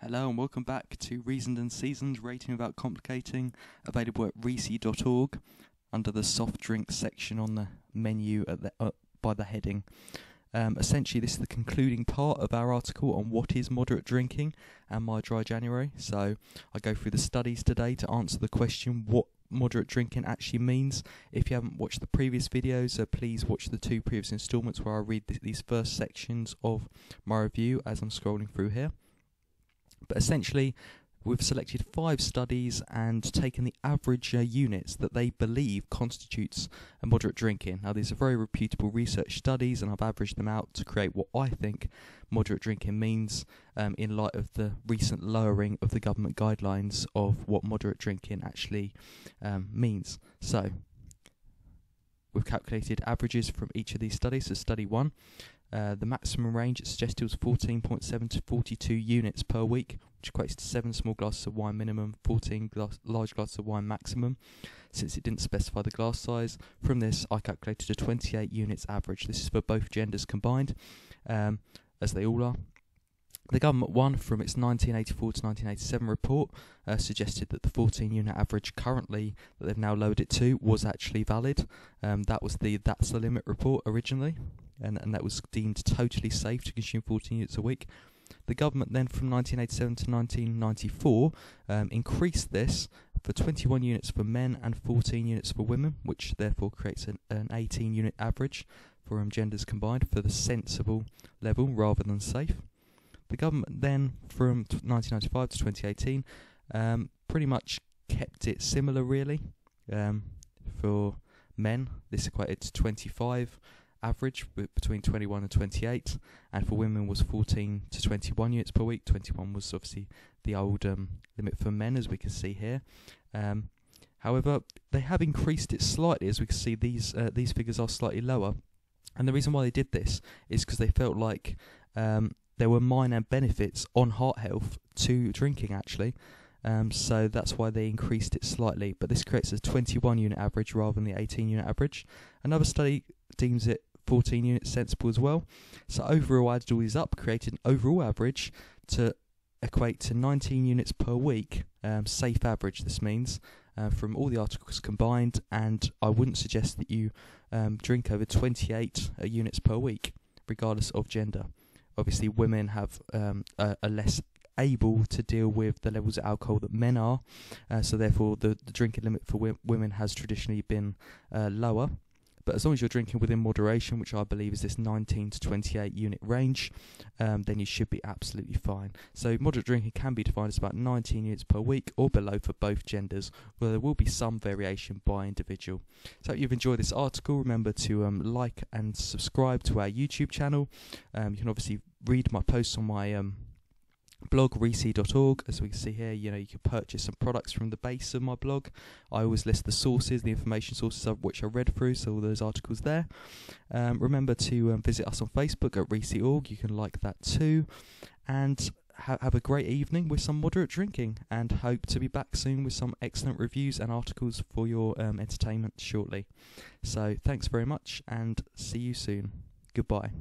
Hello and welcome back to Reasoned and Seasoned, Rating Without Complicating, available at rec.org under the soft drink section on the menu at by the heading. Essentially, this is the concluding part of our article on what is moderate drinking and my dry January. So I go through the studies today to answer the question what moderate drinking actually means. If you haven't watched the previous videos, please watch the two previous instalments where I read these first sections of my review as I'm scrolling through here. But essentially, we've selected 5 studies and taken the average units that they believe constitutes a moderate drinking. Now, these are very reputable research studies, and I've averaged them out to create what I think moderate drinking means in light of the recent lowering of the government guidelines of what moderate drinking actually means. So, we've calculated averages from each of these studies. So, study 1. The maximum range it suggested was 14.7 to 42 units per week, which equates to 7 small glasses of wine minimum, 14 large glasses of wine maximum. Since it didn't specify the glass size, from this I calculated a 28 units average. This is for both genders combined, as they all are. The government one, from its 1984 to 1987 report, suggested that the 14-unit average currently, that they've now lowered it to, was actually valid. That's the limit report originally, and that was deemed totally safe to consume 14 units a week. The government then, from 1987 to 1994, increased this for 21 units for men and 14 units for women, which therefore creates an 18-unit average for genders combined for the sensible level rather than safe. The government then, from 1995 to 2018, pretty much kept it similar really. For men, this equated to 25 average, between 21 and 28, and for women was 14 to 21 units per week. 21 was obviously the old limit for men, as we can see here. However, they have increased it slightly, as we can see these figures are slightly lower, and the reason why they did this is because they felt like there were minor benefits on heart health to drinking actually, so that's why they increased it slightly, but this creates a 21 unit average rather than the 18 unit average. Another study deems it 14 units sensible as well. So overall, added all these up, created an overall average to equate to 19 units per week, safe average this means, from all the articles combined, and I wouldn't suggest that you drink over 28 units per week, regardless of gender. Obviously, women are less able to deal with the levels of alcohol that men are, so therefore the drinking limit for women has traditionally been lower. But as long as you're drinking within moderation, which I believe is this 19 to 28 unit range, then you should be absolutely fine. So moderate drinking can be defined as about 19 units per week or below for both genders, where there will be some variation by individual. So if you've enjoyed this article, remember to like and subscribe to our YouTube channel. You can obviously read my posts on my blog, rec.org. As we can see here, you can purchase some products from the base of my blog. I always list the sources, the information sources of which I read through, so all those articles there. Remember to visit us on Facebook at rec.org. You can like that too, and have a great evening with some moderate drinking, and hope to be back soon with some excellent reviews and articles for your entertainment shortly. So thanks very much, and see you soon. Goodbye.